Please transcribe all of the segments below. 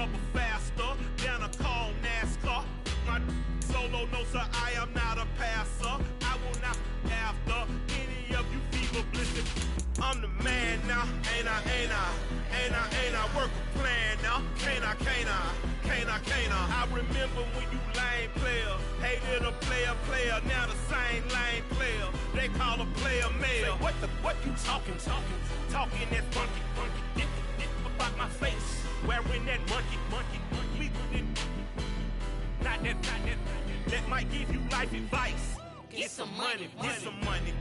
rubber faster than a call NASCAR. My solo, no sir, I am not a passer. I will not after any of you fever blizzard. I'm the man now, ain't I? Work a plan now, can't I? I remember when you lame player, hated a player, now the same lame player. They call a player mayor. What you talking that funky, about my face, wearing that monkey. Not that, that might give you life advice. Get some money, get some money,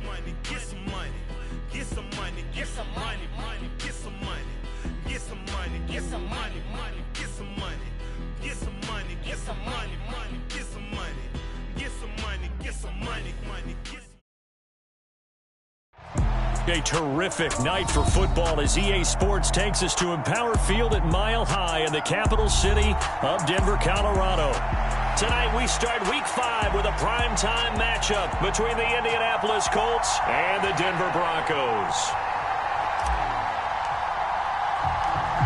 get some money, get some money, get some money, get some money, get some money, get some money, get some money, get some money, get some money, get some money, get some money, get some money, get some. A terrific night for football as EA Sports takes us to Empower Field at Mile High in the capital city of Denver, Colorado. Tonight we start Week 5 with a primetime matchup between the Indianapolis Colts and the Denver Broncos.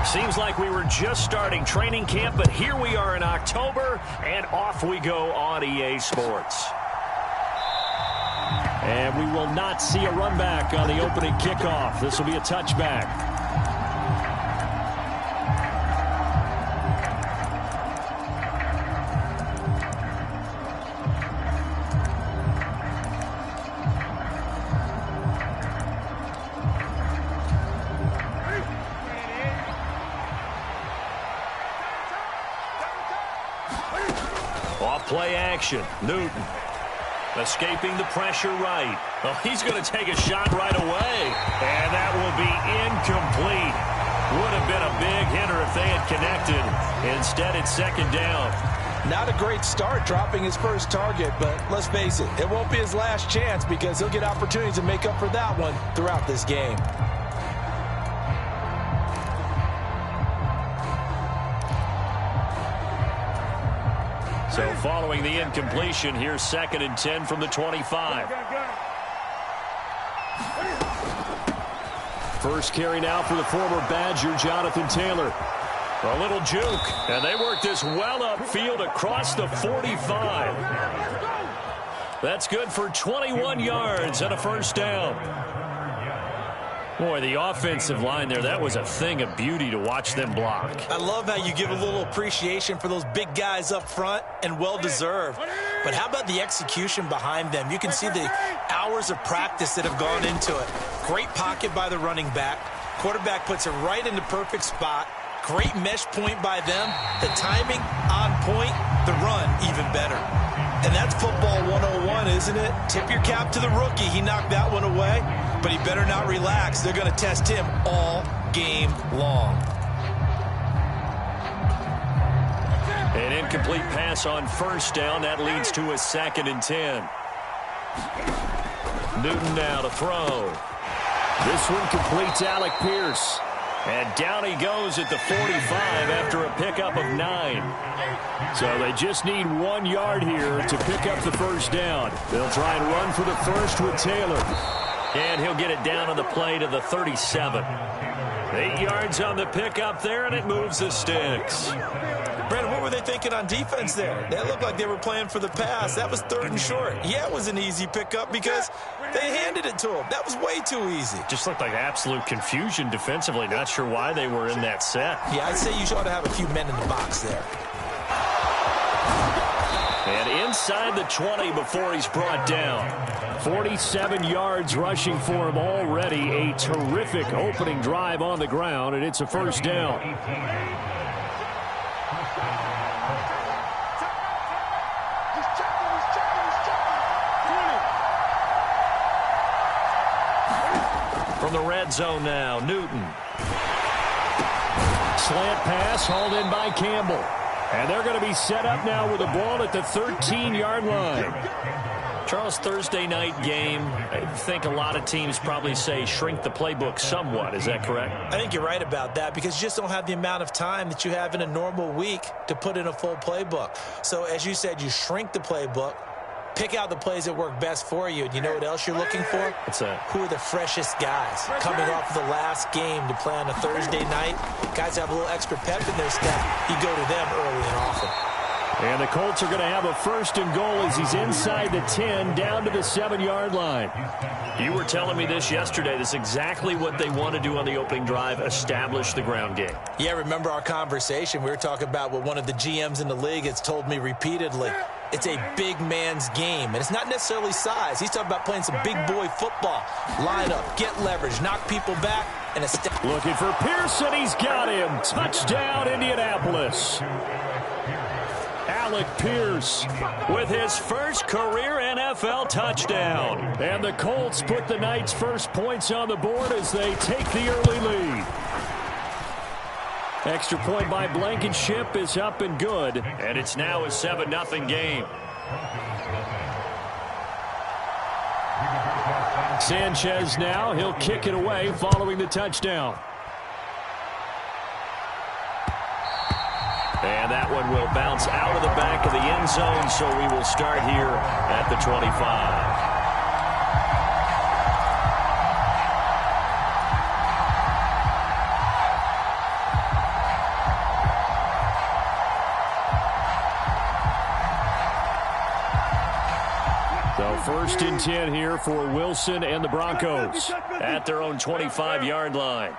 Seems like we were just starting training camp, but here we are in October, and off we go on EA Sports. And we will not see a run back on the opening kickoff. This will be a touchback. Off-play action. Newton. Escaping the pressure right. Oh, he's going to take a shot right away. And that will be incomplete. Would have been a big hitter if they had connected. Instead, it's second down. Not a great start dropping his first target, but let's face it, it won't be his last chance because he'll get opportunities to make up for that one throughout this game. So following the incompletion, here's 2nd and 10 from the 25. First carry now for the former Badger, Jonathan Taylor. A little juke, and they work this well upfield across the 45. That's good for 21 yards and a first down. Boy, the offensive line there, that was a thing of beauty to watch them block. I love how you give a little appreciation for those big guys up front, and well-deserved. But how about the execution behind them? You can see the hours of practice that have gone into it. Great pocket by the running back. Quarterback puts it right in the perfect spot. Great mesh point by them. The timing on point. The run even better. And that's football 101, isn't it? Tip your cap to the rookie. He knocked that one away. But he better not relax. They're going to test him all game long. An incomplete pass on first down. That leads to a 2nd and 10. Newton now to throw. This one completes Alec Pierce. And down he goes at the 45 after a pickup of 9. So they just need 1 yard here to pick up the first down. They'll try and run for the first with Taylor. And he'll get it down on the play to the 37. 8 yards on the pickup there, and it moves the sticks. Brandon, what were they thinking on defense there? They looked like they were playing for the pass. That was 3rd and short. Yeah, it was an easy pickup because they handed it to him. That was way too easy. Just looked like absolute confusion defensively. Not sure why they were in that set. Yeah, I'd say you ought to have a few men in the box there. And inside the 20 before he's brought down. 47 yards rushing for him already. A terrific opening drive on the ground, and it's a first down. From the red zone now, Newton. Slant pass hauled in by Campbell. And they're going to be set up now with the ball at the 13-yard line. Charles, Thursday night game, I think a lot of teams probably say shrink the playbook somewhat. Is that correct? I think you're right about that because you just don't have the amount of time that you have in a normal week to put in a full playbook. So as you said, you shrink the playbook. Pick out the plays that work best for you. And you know what else you're looking for? What's that? Who are the freshest guys coming off the last game to play on a Thursday night? Guys have a little extra pep in their step. You go to them early and often. And the Colts are going to have a 1st and goal as he's inside the 10, down to the 7-yard line. You were telling me this yesterday. This is exactly what they want to do on the opening drive, establish the ground game. Yeah, remember our conversation? We were talking about what one of the GMs in the league has told me repeatedly. It's a big man's game, and it's not necessarily size. He's talking about playing some big boy football. Line up, get leverage, knock people back, and a step. Looking for Pearson. He's got him. Touchdown, Indianapolis. Alec Pierce with his first career NFL touchdown. And the Colts put the night's first points on the board as they take the early lead. Extra point by Blankenship is up and good. And it's now a 7-0 game. Sanchez now. He'll kick it away following the touchdown. And that one will bounce out of the back of the end zone, so we will start here at the 25. So 1st and 10 here for Wilson and the Broncos at their own 25-yard line.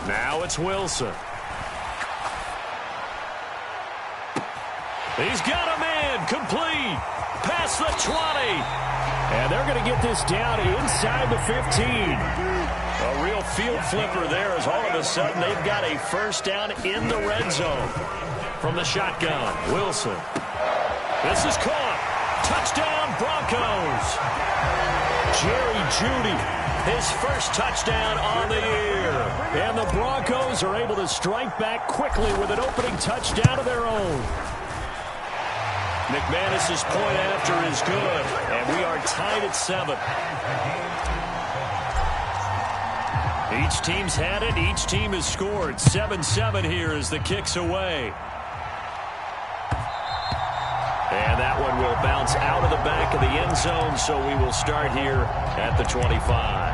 Now it's Wilson. He's got a man complete. Past the 20. And they're going to get this down inside the 15. A real field flipper there as all of a sudden they've got a 1st down in the red zone from the shotgun. Wilson. This is caught. Touchdown Broncos. Jerry Jeudy. His first touchdown on the year. And the Broncos are able to strike back quickly with an opening touchdown of their own. McManus's point after is good. And we are tied at 7. Each team's had it. Each team has scored. 7-7 here as the kick's away. And that one will bounce out of the back of the end zone, so we will start here at the 25.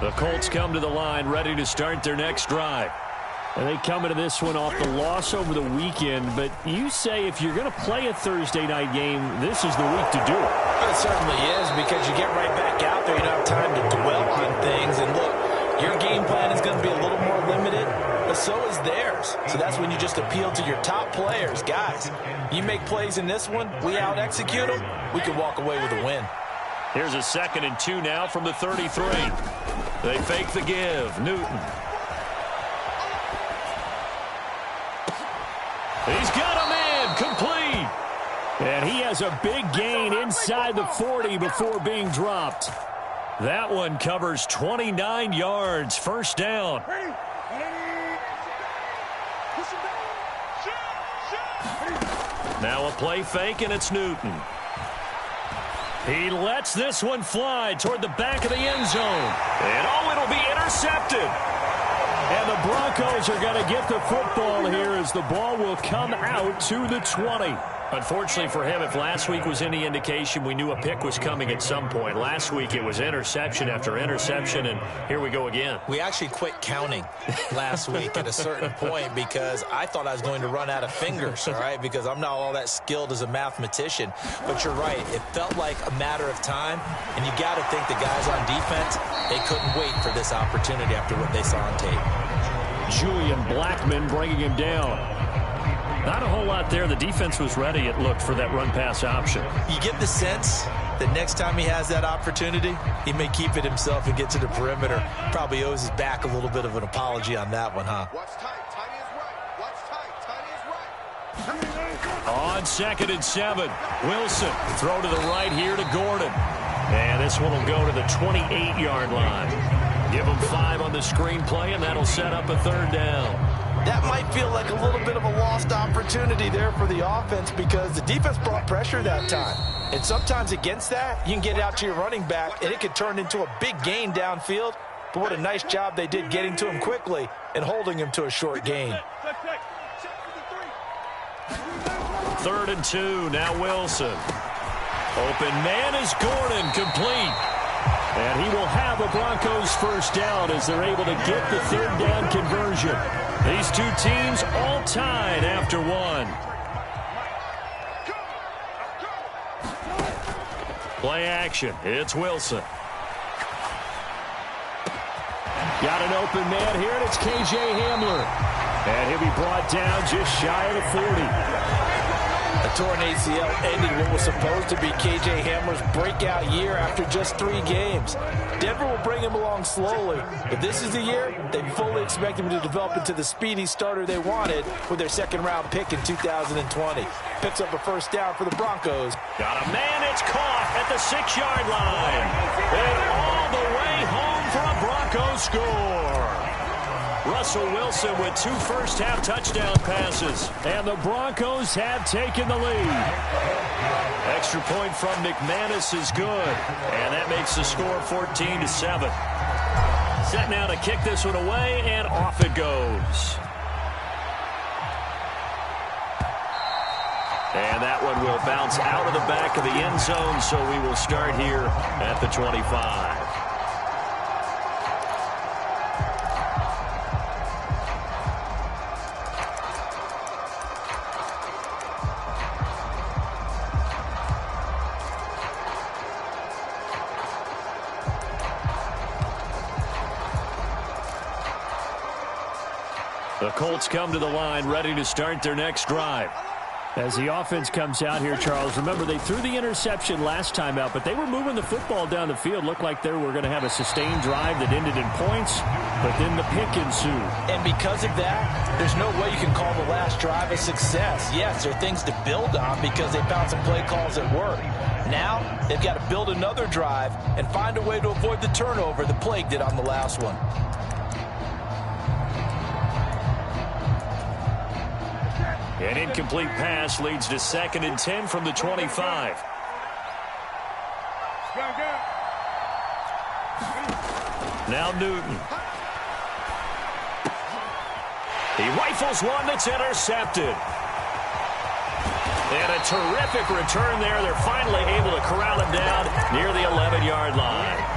The Colts come to the line, ready to start their next drive. And they come into this one off the loss over the weekend. But you say if you're going to play a Thursday night game, this is the week to do it. It certainly is, because you get right back out there. You don't have time to dwell on things. And look, your game plan is going to be a little more limited, but so is theirs. So that's when you just appeal to your top players. Guys, you make plays in this one, we out-execute them, we can walk away with a win. Here's a 2nd and 2 now from the 33. They fake the give. Newton. He's got a man complete. And he has a big gain inside the 40 before being dropped. That one covers 29 yards. 1st down. Now a play fake, and it's Newton. He lets this one fly toward the back of the end zone. And it'll be intercepted. And the Broncos are going to get the football here as the ball will come out to the 20. Unfortunately for him, if last week was any indication, we knew a pick was coming at some point. Last week it was interception after interception, and here we go again. We actually quit counting last week at a certain point because I thought I was going to run out of fingers, all right, because I'm not all that skilled as a mathematician. But you're right. It felt like a matter of time, and you got to think the guys on defense, they couldn't wait for this opportunity after what they saw on tape. Julian Blackmon bringing him down. Not a whole lot there. The defense was ready, it looked, for that run-pass option. You get the sense that next time he has that opportunity, he may keep it himself and get to the perimeter. Probably owes his back a little bit of an apology on that one, huh? Watch tight. Tight is right. On 2nd and 7, Wilson. Throw to the right here to Gordon. And this one will go to the 28-yard line. Give him 5 on the screenplay, and that'll set up a 3rd down. That might feel like a little bit of a lost opportunity there for the offense because the defense brought pressure that time. And sometimes against that, you can get it out to your running back, and it could turn into a big gain downfield. But what a nice job they did getting to him quickly and holding him to a short gain. 3rd and 2, now Wilson. Open man is Gordon, complete. And he will have a Broncos first down as they're able to get the 3rd down conversion. These two teams all tied after one. Play action. It's Wilson. Got an open man here, and it's K.J. Hamler. And he'll be brought down just shy of the 40. A torn ACL ended what was supposed to be K.J. Hamler's breakout year after just 3 games. Denver will bring him along slowly, but this is the year they fully expect him to develop into the speedy starter they wanted with their 2nd-round pick in 2020. Picks up a first down for the Broncos. Got a man, it's caught at the 6-yard line. And all the way home for a Broncos score. Russell Wilson with 2 first-half touchdown passes. And the Broncos have taken the lead. Extra point from McManus is good. And that makes the score 14-7. Set now to kick this one away, and off it goes. And that one will bounce out of the back of the end zone, so we will start here at the 25. The Colts come to the line, ready to start their next drive. As the offense comes out here, Charles, remember they threw the interception last time out, but they were moving the football down the field. Looked like they were going to have a sustained drive that ended in points, but then the pick ensued. And because of that, there's no way you can call the last drive a success. Yes, there are things to build on because they found some play calls that work. Now, they've got to build another drive and find a way to avoid the turnover that plagued it on the last one. An incomplete pass leads to 2nd and 10 from the 25. Now Newton. He rifles one that's intercepted. And a terrific return there. They're finally able to corral him down near the 11-yard line.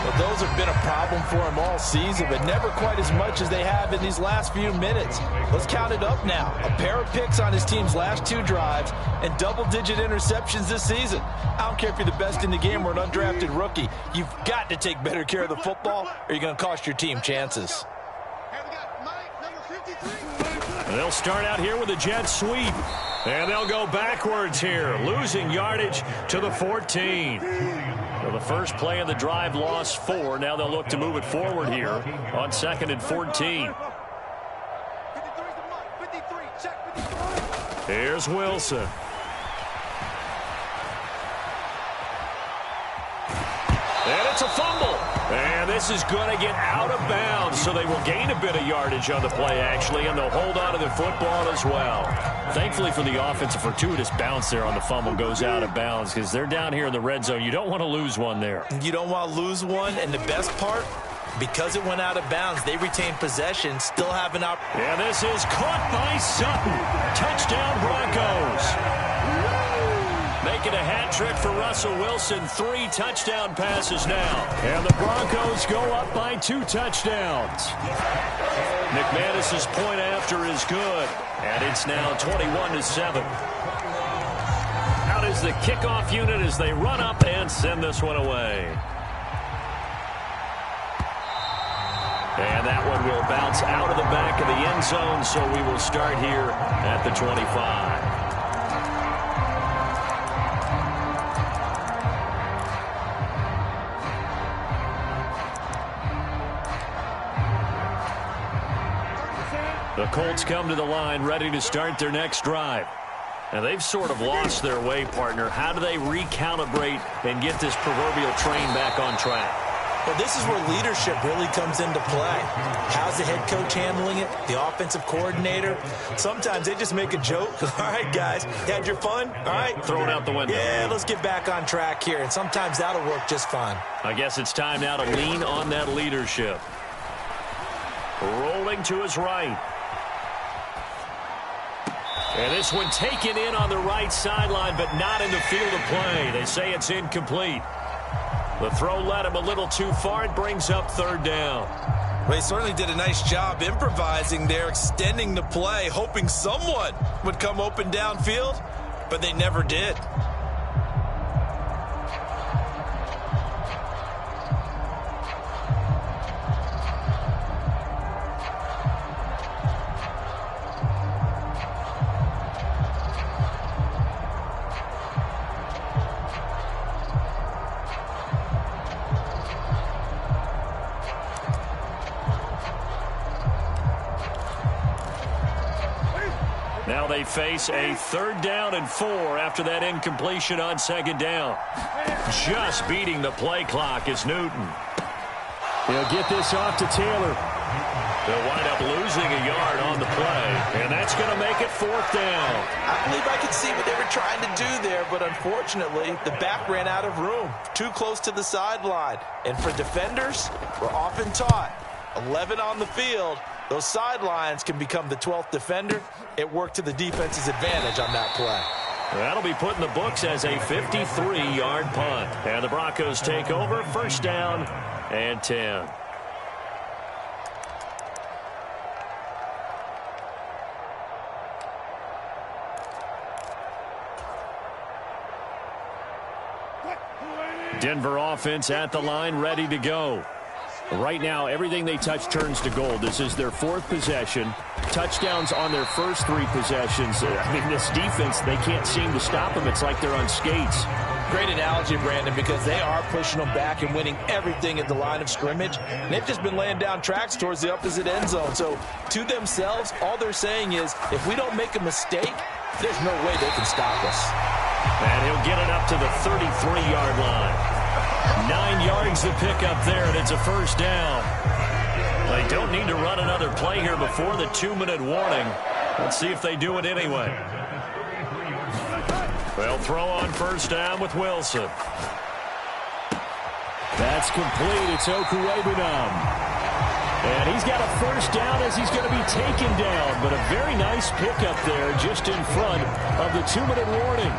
Well, those have been a problem for him all season, but never quite as much as they have in these last few minutes. Let's count it up now. A pair of picks on his team's last 2 drives and double-digit interceptions this season. I don't care if you're the best in the game or an undrafted rookie. You've got to take better care of the football or you're going to cost your team chances. They'll start out here with a jet sweep. And they'll go backwards here, losing yardage to the 14. Well, the first play of the drive lost 4. Now they'll look to move it forward here on 2nd and 14. Here's Wilson. And it's a fumble. And this is going to get out of bounds, so they will gain a bit of yardage on the play, actually, and they'll hold on to the football as well. Thankfully for the offense, a fortuitous bounce there on the fumble goes out of bounds because they're down here in the red zone. You don't want to lose one there. You don't want to lose one, and the best part, because it went out of bounds, they retain possession, still have an opportunity. And this is caught by Sutton. Touchdown Broncos. Making a hat trick for Russell Wilson. 3 touchdown passes now. And the Broncos go up by 2 touchdowns. McManus's point after is good. And it's now 21-7. Out is the kickoff unit as they run up and send this one away. And that one will bounce out of the back of the end zone, so we will start here at the 25. The Colts come to the line ready to start their next drive. And they've sort of lost their way, partner. How do they recalibrate and get this proverbial train back on track? Well, this is where leadership really comes into play. How's the head coach handling it? The offensive coordinator? Sometimes they just make a joke. All right, guys, had your fun? All right. Throw it out the window. Yeah, let's get back on track here. And sometimes that'll work just fine. I guess it's time now to lean on that leadership. Rolling to his right. And this one taken in on the right sideline, but not in the field of play. They say it's incomplete. The throw led him a little too far. It brings up third down. Well, he certainly did a nice job improvising there, extending the play, hoping someone would come open downfield, but they never did. Now they face a 3rd down and 4 after that incompletion on 2nd down. Just beating the play clock is Newton. He'll get this off to Taylor. They'll wind up losing a yard on the play, and that's going to make it 4th down. I believe I could see what they were trying to do there, but unfortunately, the back ran out of room. Too close to the sideline. And for defenders, we're often taught, 11 on the field, those sidelines can become the 12th defender. It worked to the defense's advantage on that play. That'll be put in the books as a 53-yard punt. And the Broncos take over, 1st down and 10. Denver offense at the line, ready to go. Right now, everything they touch turns to gold. This is their 4th possession. Touchdowns on their first 3 possessions. I mean, this defense, they can't seem to stop them. It's like they're on skates. Great analogy, Brandon, because they are pushing them back and winning everything at the line of scrimmage. And they've just been laying down tracks towards the opposite end zone. So, to themselves, all they're saying is, if we don't make a mistake, there's no way they can stop us. And he'll get it up to the 33-yard line. 9 yards to pick up there, and it's a 1st down. They don't need to run another play here before the 2-minute warning. Let's see if they do it anyway. They'll throw on 1st down with Wilson. That's complete. It's Okuwebunam. And he's got a 1st down as he's going to be taken down. But a very nice pickup there just in front of the 2-minute warning.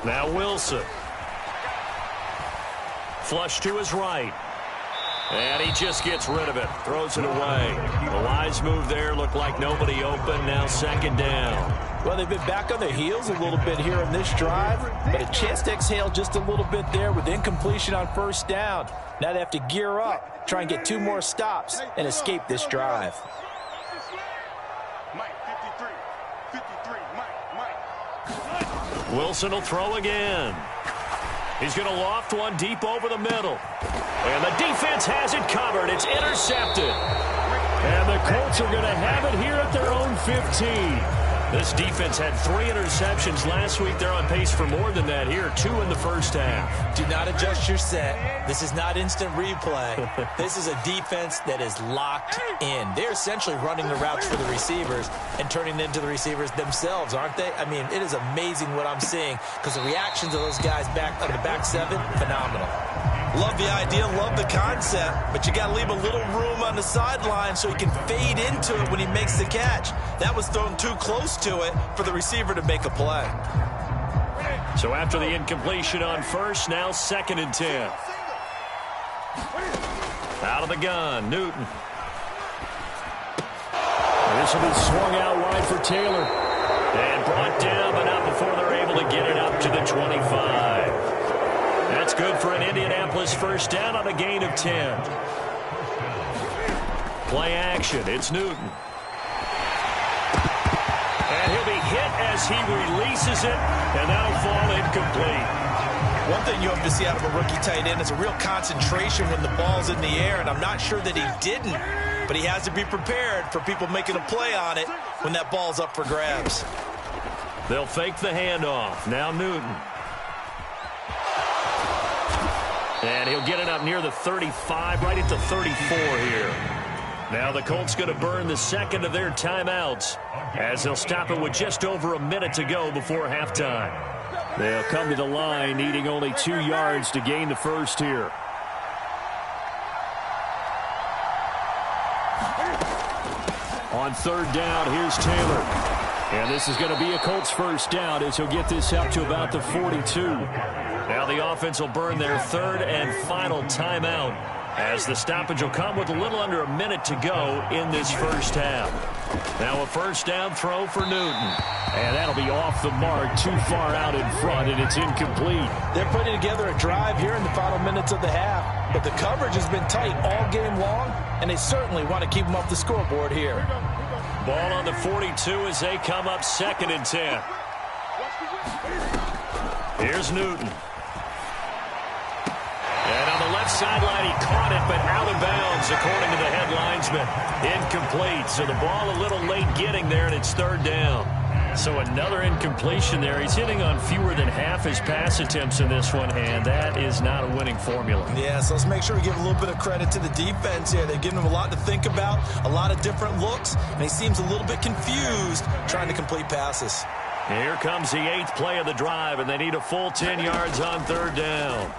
Now Wilson. Flush to his right. And he just gets rid of it. Throws it away. A wise move there. Looked like nobody open. Now 2nd down. Well, they've been back on their heels a little bit here in this drive, but a chance to exhale just a little bit there with incompletion on 1st down. Now they have to gear up, try and get 2 more stops, and escape this drive. Wilson will throw again. He's going to loft one deep over the middle. And the defense has it covered. It's intercepted. And the Colts are going to have it here at their own 15. This defense had 3 interceptions last week. They're on pace for more than that here. 2 in the 1st half. Do not adjust your set. This is not instant replay. This is a defense that is locked in. They're essentially running the routes for the receivers and turning them into the receivers themselves, aren't they? I mean, it is amazing what I'm seeing because the reactions of those guys back on the back 7, phenomenal. Love the idea, love the concept, but you got to leave a little room on the sideline so he can fade into it when he makes the catch. That was thrown too close to it for the receiver to make a play. So after the incompletion on 1st, now 2nd and 10. Out of the gun, Newton. This will be swung out wide for Taylor. And brought down, but not before they're able to get it up to the 25. That's good for an Indianapolis 1st down on a gain of 10. Play action. It's Newton. And he'll be hit as he releases it, and that'll fall incomplete. One thing you have to see out of a rookie tight end is a real concentration when the ball's in the air, and I'm not sure that he didn't but he has to be prepared for people making a play on it when that ball's up for grabs. They'll fake the handoff. Now Newton. And he'll get it up near the 35, right at the 34 here. Now the Colts going to burn the second of their timeouts as they'll stop it with just over a minute to go before halftime. They'll come to the line needing only 2 yards to gain the first here. On third down, here's Taylor. And this is going to be a Colts first down as he'll get this up to about the 42. Now the offense will burn their third and final timeout as the stoppage will come with a little under a minute to go in this first half. Now a first down throw for Newton. And that'll be off the mark, too far out in front, and it's incomplete. They're putting together a drive here in the final minutes of the half, but the coverage has been tight all game long, and they certainly want to keep them off the scoreboard here. Ball on the 42 as they come up 2nd and 10. Here's Newton. And on the left sideline, he caught it, but out of bounds, according to the head linesman. Incomplete, so the ball a little late getting there, and it's third down. So another incompletion there. He's hitting on fewer than half his pass attempts in this one, and that is not a winning formula. Yeah, so let's make sure we give a little bit of credit to the defense here. They've given him a lot to think about, a lot of different looks, and he seems a little bit confused trying to complete passes. Here comes the 8th play of the drive, and they need a full 10 yards on third down.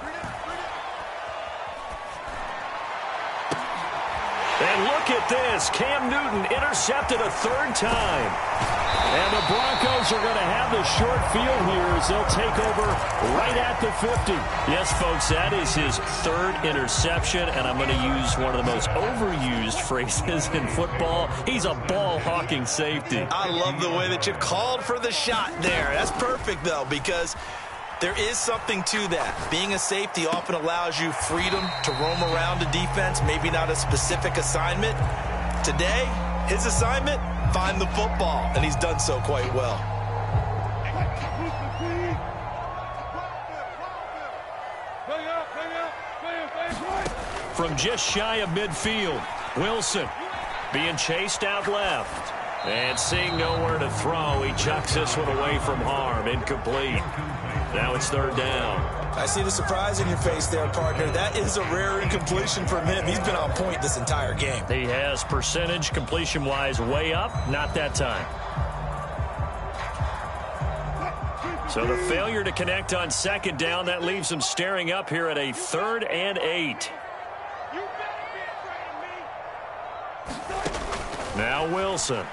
And look at this. Cam Newton intercepted a third time. And the Broncos are going to have the short field here as they'll take over right at the 50. Yes, folks, that is his third interception, and I'm going to use one of the most overused phrases in football. He's a ball-hawking safety. I love the way that you called for the shot there. That's perfect, though, because there is something to that. Being a safety often allows you freedom to roam around the defense, maybe not a specific assignment. Today, his assignment, find the football, and he's done so quite well. From just shy of midfield, Wilson being chased out left. And seeing nowhere to throw, he chucks this one away from harm. Incomplete. Now it's third down. I see the surprise in your face there, partner. That is a rare incompletion from him. He's been on point this entire game. He has percentage completion-wise way up. Not that time. So the failure to connect on second down, that leaves him staring up here at a 3rd and 8. Now Wilson.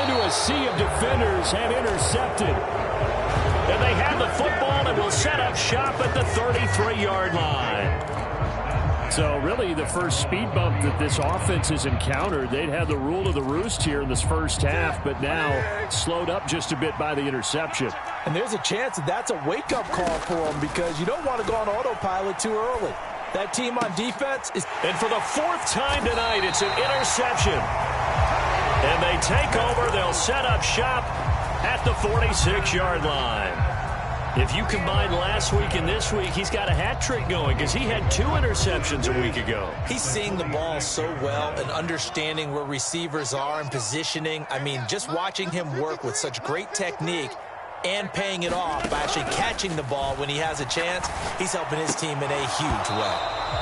Into a sea of defenders and intercepted. And they have the football and will set up shop at the 33-yard line. So really the first speed bump that this offense has encountered, they'd have the rule of the roost here in this first half, but now slowed up just a bit by the interception. And there's a chance that that's a wake-up call for them because you don't want to go on autopilot too early. That team on defense is... And for the 4th time tonight, it's an interception. And they take over. They'll set up shop at the 46-yard line. If you combine last week and this week, he's got a hat trick going because he had 2 interceptions a week ago. He's seeing the ball so well and understanding where receivers are and positioning. I mean, just watching him work with such great technique and paying it off by actually catching the ball when he has a chance, he's helping his team in a huge way.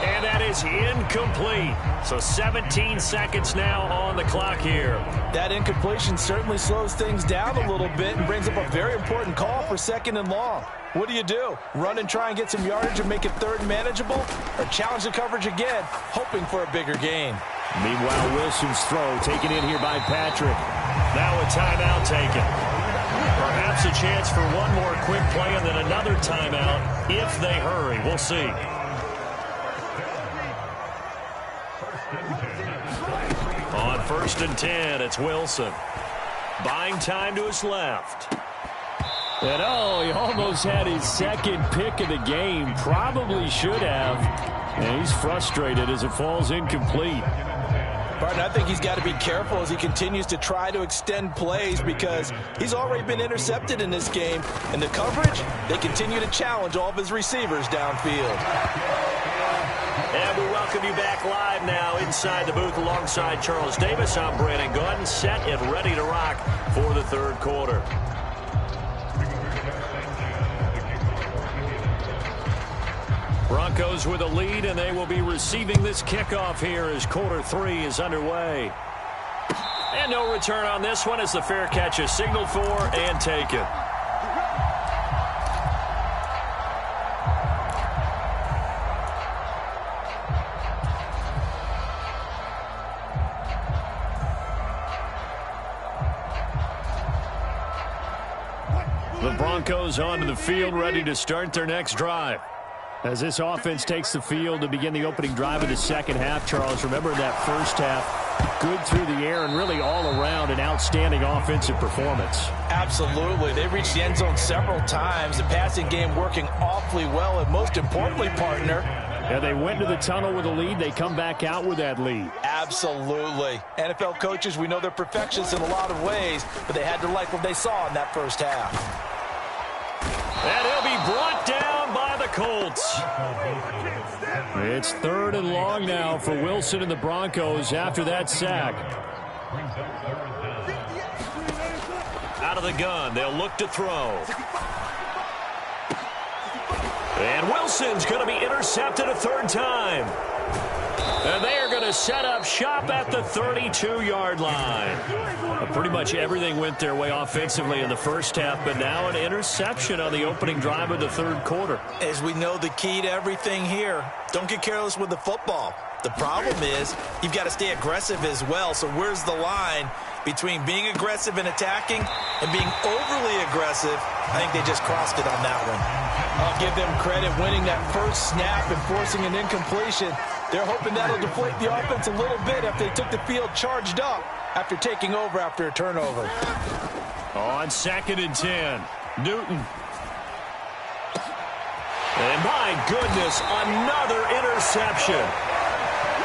And that is incomplete. So 17 seconds now on the clock here. That incompletion certainly slows things down a little bit and brings up a very important call for 2nd and long. What do? Run and try and get some yardage and make it 3rd manageable? Or challenge the coverage again, hoping for a bigger gain? Meanwhile, Wilson's throw taken in here by Patrick. Now a timeout taken. Perhaps a chance for one more quick play and then another timeout if they hurry. We'll see. On 1st and 10, it's Wilson. Buying time to his left. And he almost had his 2nd pick of the game. Probably should have. And he's frustrated as it falls incomplete. Barton, I think he's got to be careful as he continues to try to extend plays because he's already been intercepted in this game. And the coverage, they continue to challenge all of his receivers downfield. And we welcome you back live now inside the booth alongside Charles Davis. I'm Brandon Gordon, set and ready to rock for the third quarter. Broncos with a lead, and they will be receiving this kickoff here as quarter 3 is underway. And no return on this one as the fair catch is signaled for and taken. The Broncos onto the field, ready to start their next drive. As this offense takes the field to begin the opening drive of the second half, Charles, remember that first half, good through the air and really all around an outstanding offensive performance. Absolutely. They reached the end zone several times. The passing game working awfully well, and most importantly, partner, yeah, they went to the tunnel with a lead. They come back out with that lead. Absolutely. NFL coaches, we know they're perfectionists in a lot of ways, but they had to like what they saw in that first half. And he'll be brought down by the Colts. It's 3rd and long now for Wilson and the Broncos after that sack. Out of the gun, they'll look to throw. And Wilson's going to be intercepted a 3rd time. And they are going to set up shop at the 32-yard line. Pretty much everything went their way offensively in the first half, but now an interception on the opening drive of the third quarter. As we know, the key to everything here, don't get careless with the football. The problem is you've got to stay aggressive as well. So where's the line between being aggressive and attacking and being overly aggressive? I think they just crossed it on that one. I'll give them credit winning that first snap and forcing an incompletion. They're hoping that'll deflate the offense a little bit after they took the field charged up after taking over after a turnover. On 2nd and 10, Newton. And my goodness, another interception.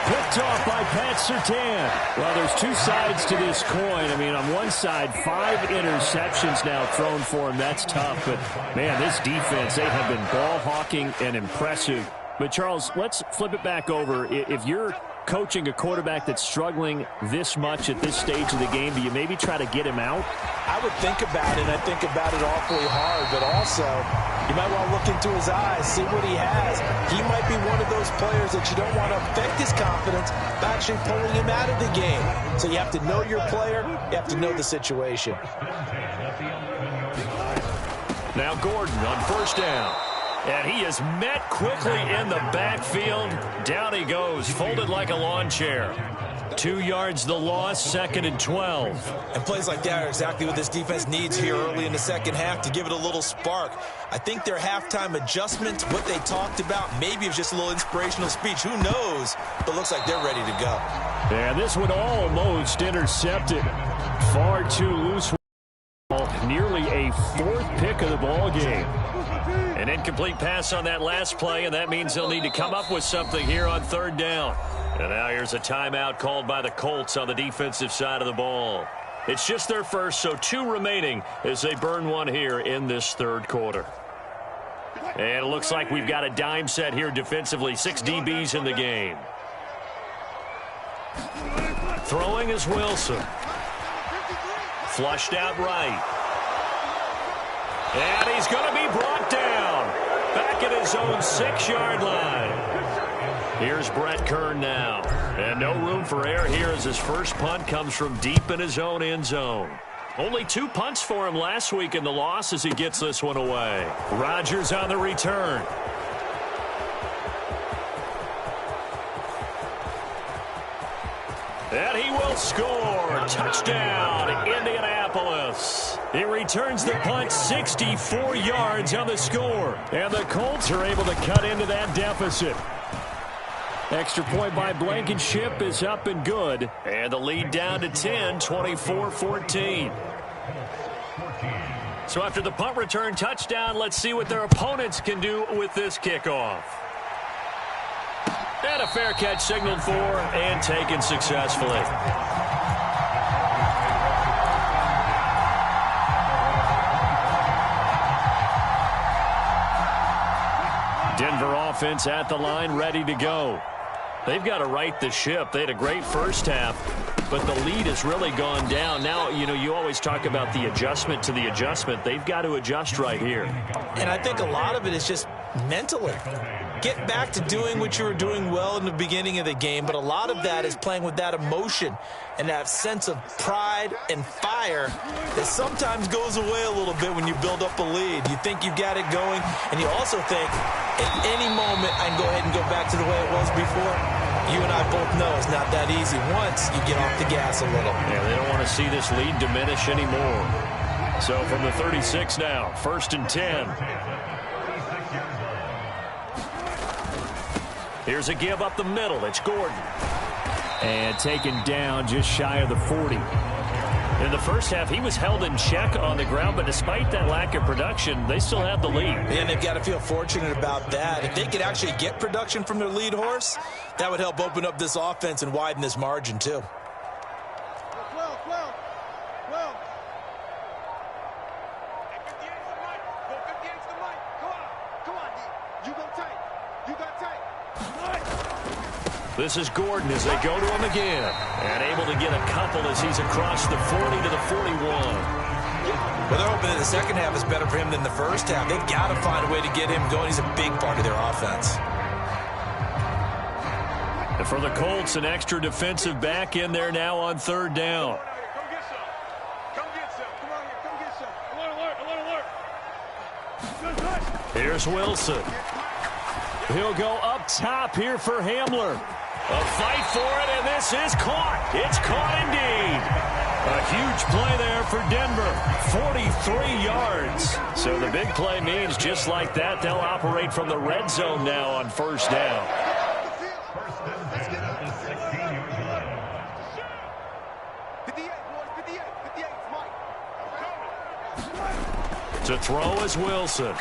Picked off by Pat Surtain. Well, there's two sides to this coin. I mean, on one side, 5 interceptions now thrown for him. That's tough. But, man, this defense, they have been ball hawking and impressive. But, Charles, let's flip it back over. If you're coaching a quarterback that's struggling this much at this stage of the game, do you maybe try to get him out? I would think about it, and I think about it awfully hard. But also, you might want to look into his eyes, see what he has. He might be one of those players that you don't want to affect his confidence by actually pulling him out of the game. So you have to know your player. You have to know the situation. Now Gordon on 1st down. And he is met quickly in the backfield. Down he goes, folded like a lawn chair. 2 yards the loss, 2nd and 12. And plays like that are exactly what this defense needs here early in the second half to give it a little spark. I think their halftime adjustment, what they talked about, maybe it was just a little inspirational speech. Who knows? But looks like they're ready to go. And this one almost intercepted. Far too loose. Nearly a 4th pick of the ball game. An incomplete pass on that last play, and that means they'll need to come up with something here on 3rd down. And now here's a timeout called by the Colts on the defensive side of the ball. It's just their first, so 2 remaining as they burn one here in this 3rd quarter. And it looks like we've got a dime set here defensively. 6 DBs in the game. Throwing is Wilson. Flushed out right. And he's going to be brought down. Back at his own 6-yard line. Here's Brett Kern now. And no room for error here as his first punt comes from deep in his own end zone. Only 2 punts for him last week in the loss as he gets this one away. Rodgers on the return. And he will score. Touchdown, Indianapolis. He returns the punt 64 yards on the score. And the Colts are able to cut into that deficit. Extra point by Blankenship is up and good. And the lead down to 10, 24-14. So after the punt return touchdown, let's see what their opponents can do with this kickoff. And a fair catch signaled for and taken successfully. Denver offense at the line, ready to go. They've got to right the ship. They had a great first half, but the lead has really gone down. Now, you always talk about the adjustment to the adjustment. They've got to adjust right here. And I think a lot of it is just mentally. Get back to doing what you were doing well in the beginning of the game, but a lot of that is playing with that emotion and that sense of pride and fire that sometimes goes away a little bit when you build up a lead. You think you've got it going, and you also think at any moment I can go ahead and go back to the way it was before. You and I both know it's not that easy once you get off the gas a little. Yeah, they don't want to see this lead diminish anymore. So from the 36 now, 1st and 10. Here's a give up the middle. It's Gordon. And taken down just shy of the 40. In the first half, he was held in check on the ground, but despite that lack of production, they still have the lead. And they've got to feel fortunate about that. If they could actually get production from their lead horse, that would help open up this offense and widen this margin, too. This is Gordon as they go to him again. And able to get a couple as he's across the 40 to the 41. Well, they're hoping that the second half is better for him than the first half. They've got to find a way to get him going. He's a big part of their offense. And for the Colts, an extra defensive back in there now on 3rd down. Here's Wilson. He'll go up top here for Hamler. A fight for it, and this is caught. It's caught indeed. A huge play there for Denver. 43 yards. So the big play means just like that, they'll operate from the red zone now on 1st down. To throw is Wilson.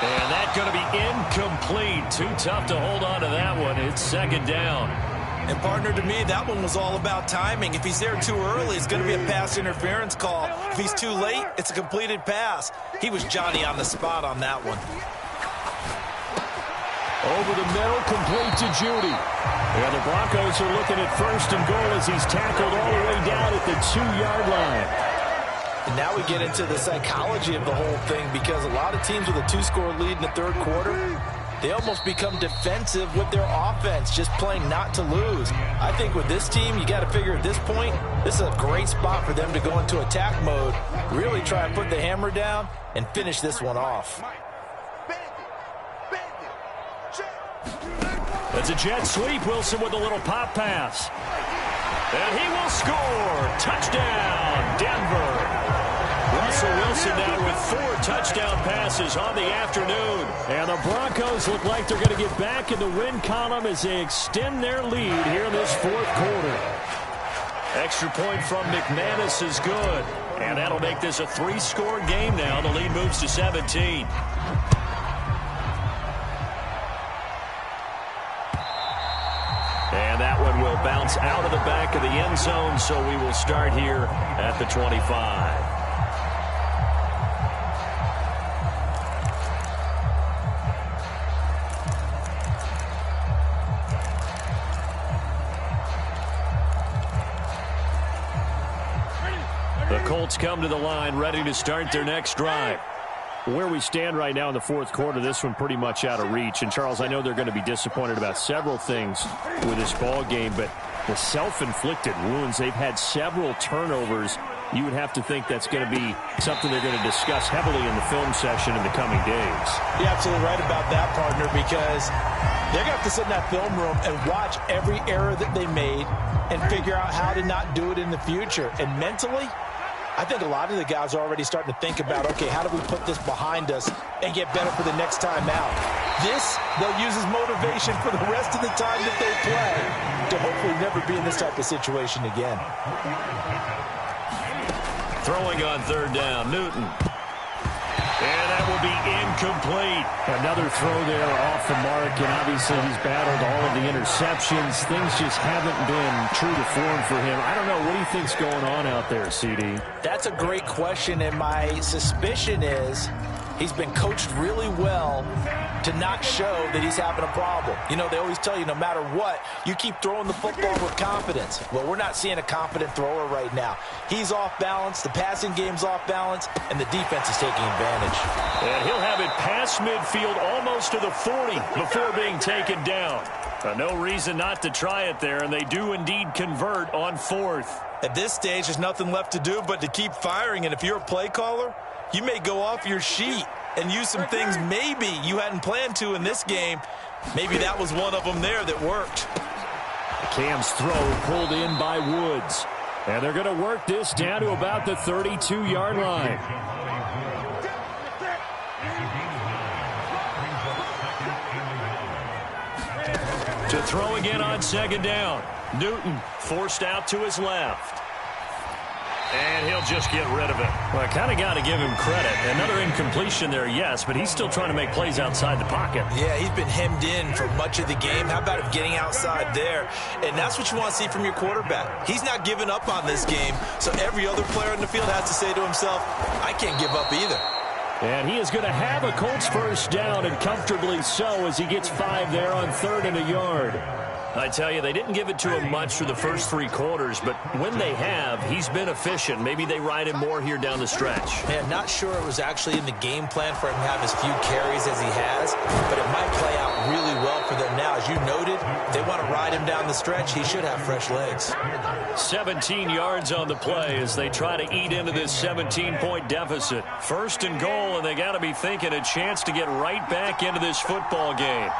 And that's going to be incomplete. Too tough to hold on to that one. It's 2nd down. And, partner, to me, that one was all about timing. If he's there too early, it's going to be a pass interference call. If he's too late, it's a completed pass. He was Johnny on the spot on that one. Over the middle, complete to Judy. And the Broncos are looking at 1st and goal as he's tackled all the way down at the 2-yard line. And now we get into the psychology of the whole thing, because a lot of teams with a 2-score lead in the 3rd quarter, they almost become defensive with their offense, just playing not to lose. I think with this team, you got to figure at this point, this is a great spot for them to go into attack mode, really try and put the hammer down and finish this one off. That's a jet sweep. Wilson with a little pop pass. And he will score. Touchdown, Denver. Russell Wilson now with 4 touchdown passes on the afternoon. And the Broncos look like they're going to get back in the win column as they extend their lead here in this 4th quarter. Extra point from McManus is good. And that'll make this a 3-score game now. The lead moves to 17. And that one will bounce out of the back of the end zone, so we will start here at the 25. The Colts come to the line, ready to start their next drive. Where we stand right now in the 4th quarter, this one pretty much out of reach. And, Charles, I know they're going to be disappointed about several things with this ball game, but the self-inflicted wounds, they've had several turnovers. You would have to think that's going to be something they're going to discuss heavily in the film session in the coming days. You're absolutely right about that, partner, because they're going to have to sit in that film room and watch every error that they made and figure out how to not do it in the future. And mentally, I think a lot of the guys are already starting to think about, okay, how do we put this behind us and get better for the next time out? This, they'll use as motivation for the rest of the time that they play to hopefully never be in this type of situation again. Throwing on 3rd down, Newton. And that will be incomplete. Another throw there off the mark, and obviously he's battled all of the interceptions. Things just haven't been true to form for him. I don't know. What do you think's going on out there, CD? That's a great question, and my suspicion is he's been coached really well to not show that he's having a problem. You know, they always tell you no matter what, you keep throwing the football with confidence. Well, we're not seeing a confident thrower right now. He's off balance, the passing game's off balance, and the defense is taking advantage. And he'll have it past midfield almost to the 40 before being taken down. No reason not to try it there, and they do indeed convert on 4th. At this stage, there's nothing left to do but to keep firing, and if you're a play caller, you may go off your sheet and use some things maybe you hadn't planned to in this game. Maybe that was one of them there that worked. Cam's throw pulled in by Woods. And they're going to work this down to about the 32-yard line. To throw again on 2nd down. Newton forced out to his left. And he'll just get rid of it. Well, I kind of got to give him credit. Another incompletion there, yes, but he's still trying to make plays outside the pocket. Yeah, he's been hemmed in for much of the game. How about him getting outside there? And that's what you want to see from your quarterback. He's not giving up on this game, so every other player in the field has to say to himself, I can't give up either. And he is going to have a Colts first down, and comfortably so, as he gets 5 there on 3rd and a yard. I tell you, they didn't give it to him much for the first 3 quarters, but when they have, he's been efficient. Maybe they ride him more here down the stretch. Man, not sure it was actually in the game plan for him to have as few carries as he has, but it might play out really well for them now. As you noted, if they want to ride him down the stretch, he should have fresh legs. 17 yards on the play as they try to eat into this 17-point deficit. 1st and goal, and they got to be thinking a chance to get right back into this football game.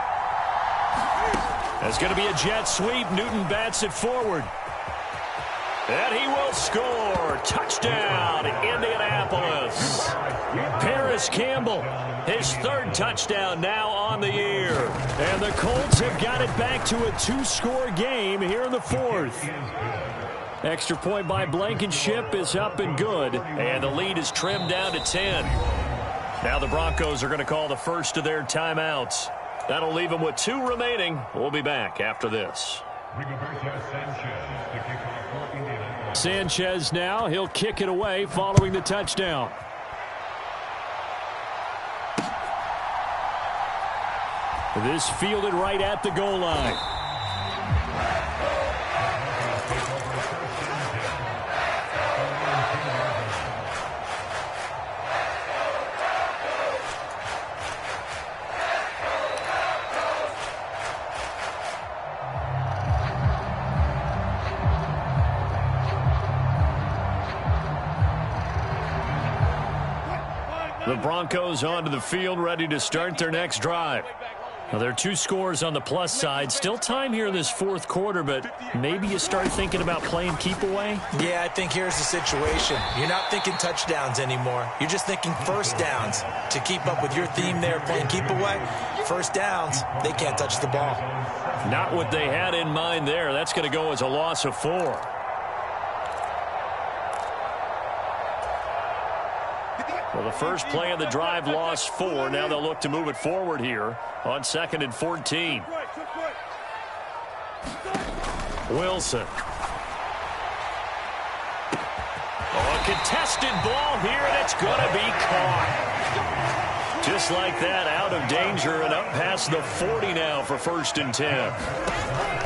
It's going to be a jet sweep. Newton bats it forward. And he will score. Touchdown, Indianapolis. Paris Campbell, his 3rd touchdown now on the year. And the Colts have got it back to a 2-score game here in the 4th. Extra point by Blankenship is up and good. And the lead is trimmed down to 10. Now the Broncos are going to call the first of their timeouts. That'll leave them with 2 remaining. We'll be back after this. Sanchez now. He'll kick it away following the touchdown. This fielded right at the goal line. The Broncos onto the field, ready to start their next drive. Well, there are 2 scores on the plus side. Still time here in this 4th quarter, but maybe you start thinking about playing keep away? Yeah, I think here's the situation. You're not thinking touchdowns anymore. You're just thinking first downs. To keep up with your theme there, playing keep away, first downs, they can't touch the ball. Not what they had in mind there. That's going to go as a loss of 4. Well, the first play of the drive lost 4. Now they'll look to move it forward here on 2nd and 14. Wilson. Oh, a contested ball here, and it's going to be caught. Just like that, out of danger and up past the 40 now for 1st and 10.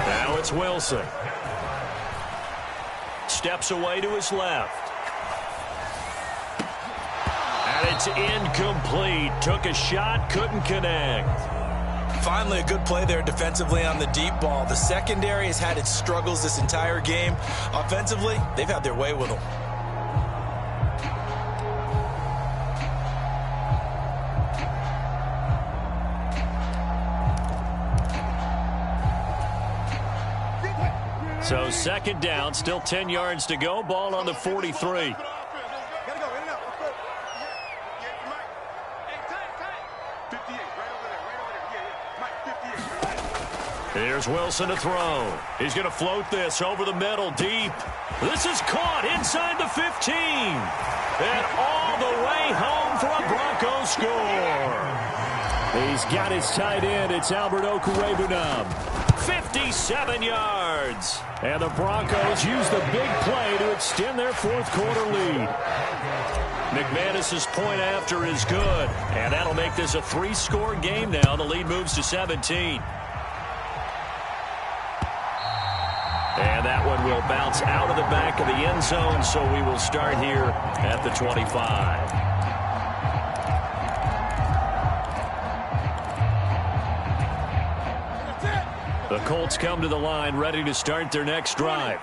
Now it's Wilson. Steps away to his left. And it's incomplete. Took a shot, couldn't connect. Finally, a good play there defensively on the deep ball. The secondary has had its struggles this entire game. Offensively, they've had their way with them. So 2nd down, still 10 yards to go. Ball on the 43. Here's Wilson to throw. He's going to float this over the middle, deep. This is caught inside the 15. And all the way home for a Broncos score. He's got his tight end. It's Albert Okwuegbunam. 57 yards. And the Broncos use the big play to extend their 4th quarter lead. McManus's point after is good, and that'll make this a 3-score game now. The lead moves to 17. And that one will bounce out of the back of the end zone, so we will start here at the 25. The Colts come to the line ready to start their next drive.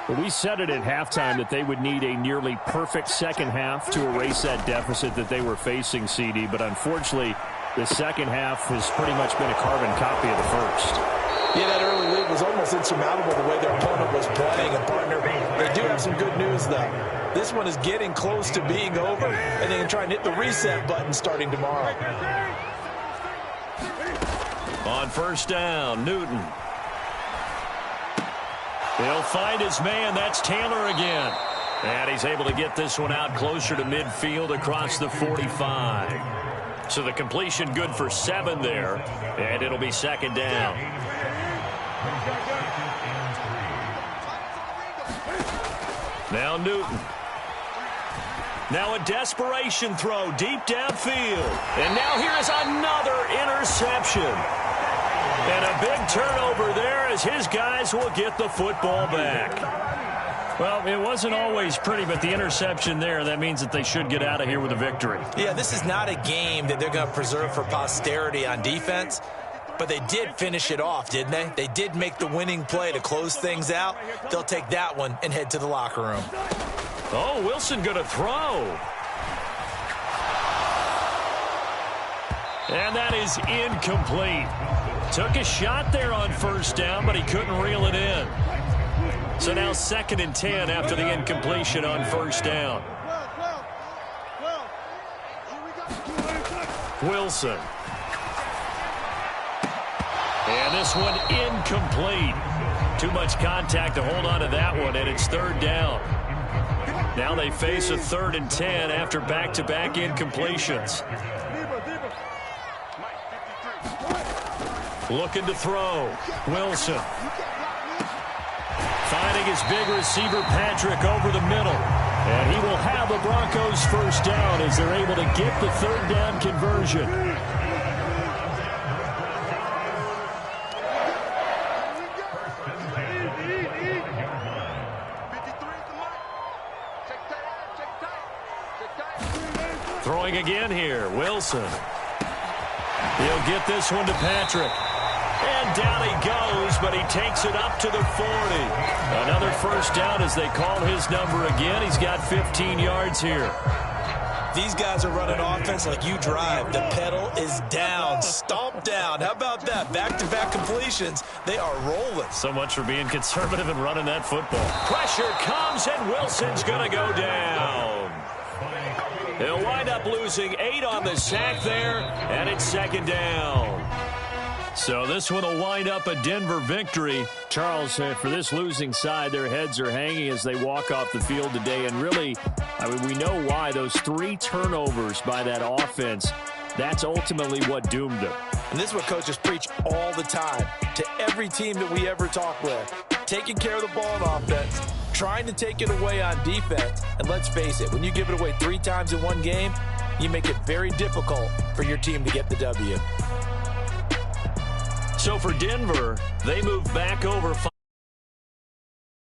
Well, we said it at halftime that they would need a nearly perfect second half to erase that deficit that they were facing, CD. But unfortunately, the second half has pretty much been a carbon copy of the first. Yeah, that early lead was almost insurmountable the way their opponent was playing. And, partner, they do have some good news, though. This one is getting close to being over, and they can try and hit the reset button starting tomorrow. On first down, Newton. He'll find his man. That's Taylor again. And he's able to get this one out closer to midfield across the 45. So the completion good for 7 there, and it'll be second down. Now Newton. Now a desperation throw deep downfield. And now here is another interception. And a big turnover there as his guys will get the football back. Well, it wasn't always pretty, but the interception there, that means that they should get out of here with a victory. Yeah, this is not a game that they're going to preserve for posterity on defense, but they did finish it off, didn't they? They did make the winning play to close things out. They'll take that one and head to the locker room. Oh, Wilson going to throw. And that is incomplete. Took a shot there on first down, but he couldn't reel it in. So now 2nd and 10 after the incompletion on first down. Wilson. And this one incomplete. Too much contact to hold on to that one, and it's 3rd down. Now they face a 3rd and 10 after back-to-back incompletions. Looking to throw. Wilson. Finding his big receiver, Patrick, over the middle. And he will have the Broncos first down as they're able to get the 3rd down conversion. Throwing again here, Wilson. He'll get this one to Patrick. And down he goes, but he takes it up to the 40. Another first down as they call his number again. He's got 15 yards here. These guys are running offense like you drive. The pedal is down, stomp down. How about that? Back-to-back completions. They are rolling. So much for being conservative and running that football. Pressure comes, and Wilson's going to go down. He'll wind up losing 8 on the sack there, and it's 2nd down. So this one will wind up a Denver victory. Charles, for this losing side, their heads are hanging as they walk off the field today. And really, I mean, we know why. Those 3 turnovers by that offense, that's ultimately what doomed them. And this is what coaches preach all the time to every team that we ever talk with. Taking care of the ball on offense, trying to take it away on defense. And let's face it, when you give it away 3 times in one game, you make it very difficult for your team to get the W. So for Denver, they move back over